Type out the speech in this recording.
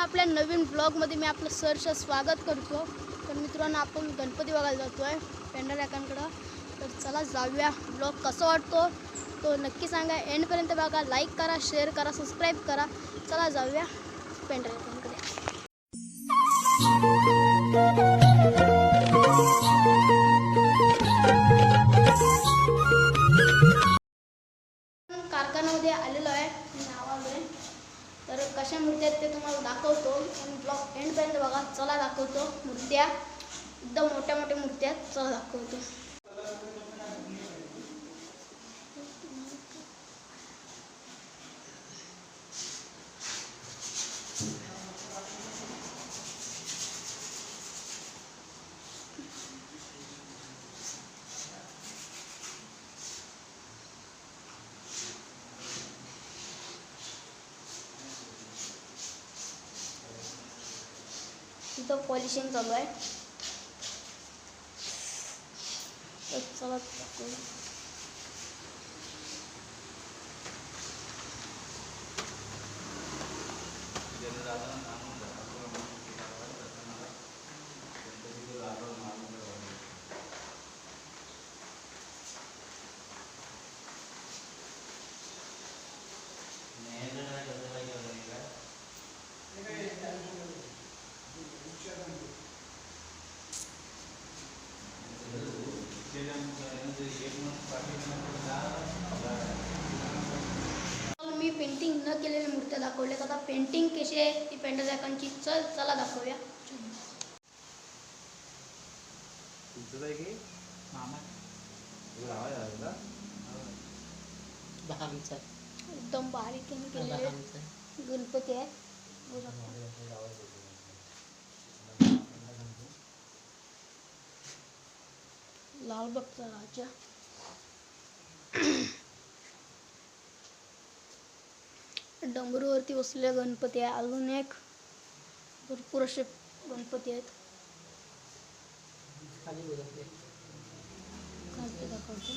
आपल्या नवीन ब्लॉगमध्ये मी आपलं सहर्ष स्वागत करतो। तर मित्रांनो, आपण गणपती बघायला जातो आहे पेंडा काकांकडं। तर चला जाऊया। ब्लॉग कसा वाटतो तो नक्की सांगा, एंडपर्यंत बघा, लाईक करा, शेअर करा, सबस्क्राईब करा। चला जाऊया पेंडा काकांकडे। कारखान्यामध्ये आलेलो आहे, नावामध्ये। तर कशा मूर्त्या आहेत ते तुम्हाला दाखवतो आणि ब्लॉग एंडपर्यंत बघा। चला दाखवतो मूर्त्या, एकदम मोठ्या मोठ्या मूर्त्या आहेत, चला दाखवतो। इथं पॉलिशिंग चालू आहे, तर चला दाखवू। मी पेंटिंग न केलेल्या मूर्त्या दाखवल्या। आता पेंटिंग कशी आहे ती पेंडा काकांची, चला दाखवूया। एकदम बारीक केलेले गणपती आहे। लालबागचा राजा, डमरूवरती बसलेले गणपती आहे। अजून एक भरपूर असे गणपती आहेत। खालती दाखवतो,